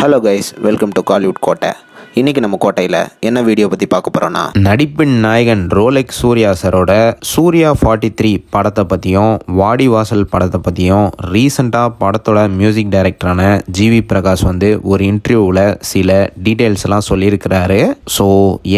Hello guys, welcome to Kollywood கோட்டை. இன்றைக்கி நம்ம கோட்டையில் என்ன வீடியோ பற்றி பார்க்க போகிறோன்னா, நடிப்பின் நாயகன் ரோலெக்ஸ் சூர்யா சாரோட சூர்யா 43 படத்தை பற்றியும், வாடிவாசல் படத்தை பற்றியும் ரீசெண்டாக படத்தோட மியூசிக் டைரக்டரான ஜிவி பிரகாஷ் வந்து ஒரு இன்டர்வியூவில் சில டீட்டெயில்ஸ்லாம் சொல்லியிருக்கிறாரு. ஸோ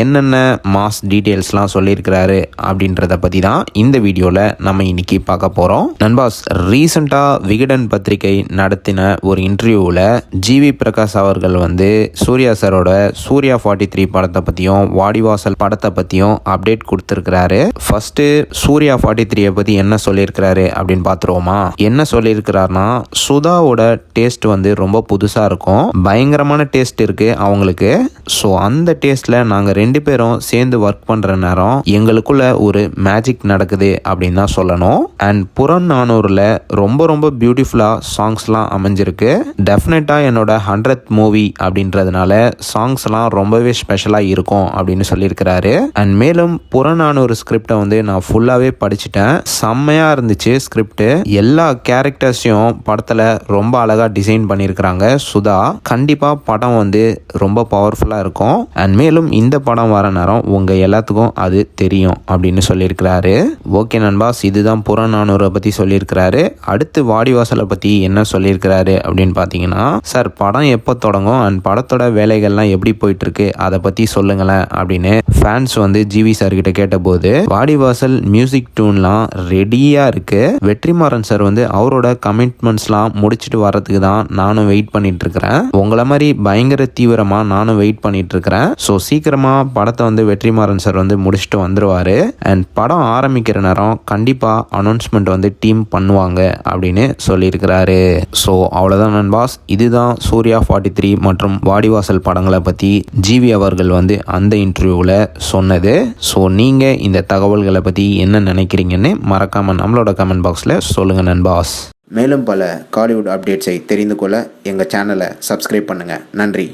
என்னென்ன மாஸ் டீட்டெயில்ஸ்லாம் சொல்லியிருக்கிறாரு அப்படின்றத பற்றி தான் இந்த வீடியோவில் நம்ம இன்னைக்கு பார்க்க போகிறோம். நண்பாஸ், ரீசெண்டாக விகடன் பத்திரிகை நடத்தின ஒரு இன்டர்வியூவில் ஜிவி பிரகாஷ் அவர்கள் வந்து சூர்யா சாரோட சூர்யா 43 படத்தை பற்றியும், வாடிவாசல் படத்தை பற்றியும் அப்டேட் கொடுத்துருக்கிறாரு. ஃபர்ஸ்ட் சூர்யா 43 பற்றி என்ன சொல்லியிருக்கிறாரு அப்படின்னு பார்த்துருவோமா. என்ன சொல்லியிருக்கிறாருன்னா, சுதாவோட டேஸ்ட் வந்து ரொம்ப புதுசாக இருக்கும், பயங்கரமான டேஸ்ட் இருக்குது அவங்களுக்கு. ஸோ அந்த டேஸ்ட்டில் நாங்கள் 2 பேரும் சேர்ந்து ஒர்க் பண்ணுற நேரம் எங்களுக்குள்ள ஒரு மேஜிக் நடக்குது அப்படின்னு தான் சொல்லணும். அண்ட் புறநானூரில் ரொம்ப பியூட்டிஃபுல்லாக சாங்ஸ்லாம் அமைஞ்சிருக்கு. டெஃபினட்டாக என்னோட 100th மூவி அப்படின்றதுனால சாங்ஸ்லாம் ரொம்பவே ஸ்பெஷலாக இருக்கும் அப்படின்னு சொல்லியிருக்கிறாரு. அண்ட் மேலும் புறநானூறு ஸ்கிரிப்டை வந்து நான் ஃபுல்லாகவே படிச்சுட்டேன். செம்மையாக இருந்துச்சு ஸ்கிரிப்ட். எல்லா கேரக்டர்ஸையும் படத்தில் ரொம்ப அழகாக டிசைன் பண்ணியிருக்கிறாங்க சுதா. கண்டிப்பாக படம் வந்து ரொம்ப பவர்ஃபுல்லாக இருக்கும். அண்ட் மேலும் இந்த படம் வர நேரம் உங்கள் எல்லாத்துக்கும் அது தெரியும் அப்படின்னு சொல்லியிருக்கிறாரு. ஓகே நண்பாஸ், இதுதான் புறநானூரை பற்றி சொல்லியிருக்கிறாரு. அடுத்து வாடிவாசலை பற்றி என்ன சொல்லியிருக்கிறாரு அப்படின்னு பார்த்தீங்கன்னா, சார் படம் எப்போ தொடங்கும் அண்ட் படத்தோட வேலைகள்லாம் எப்படி போயிட்டு இருக்கு அதை பற்றி சொல்லுங்களேன் அப்படின்னு ஃபேன்ஸ் வந்து ஜிவி சார் கிட்ட கேட்டபோது, வாடிவாசல் மியூசிக் டியூன்லாம் ரெடியாக இருக்கு. வெற்றிமாறன் சார் வந்து அவரோட கமிட்மெண்ட்ஸ்லாம் முடிச்சுட்டு வர்றதுக்கு தான் நானும் வெயிட் பண்ணிட்டு இருக்கிறேன். உங்களை மாதிரி பயங்கர தீவிரமாக நானும் வெயிட் பண்ணிட்டு இருக்கிறேன். ஸோ சீக்கிரமாக படத்தை வந்து வெற்றிமாறன் சார் வந்து முடிச்சுட்டு வந்துருவாரு. அண்ட் படம் ஆரம்பிக்கிற நேரம் கண்டிப்பாக அனௌன்ஸ்மெண்ட் வந்து டீம் பண்ணுவாங்க அப்படின்னு சொல்லியிருக்கிறாரு. ஸோ அவ்வளோதான் நண்பாஸ், இதுதான் சூர்யா 43 மற்றும் வாடிவாசல் படங்களை பற்றி ஜிவி அவர்கள் வந்து அந்த இன்டர்வியூவில் சொன்னது. ஸோ நீங்கள் இந்த தகவல்களை பற்றி என்ன நினைக்கிறீங்கன்னு மறக்காமல் நம்மளோட கமெண்ட் பாக்ஸில் சொல்லுங்கள் நண்பாஸ். மேலும் பல காலிவுட் அப்டேட்ஸை தெரிந்து கொள்ள எங்கள் சேனலை சப்ஸ்கிரைப் பண்ணுங்கள். நன்றி.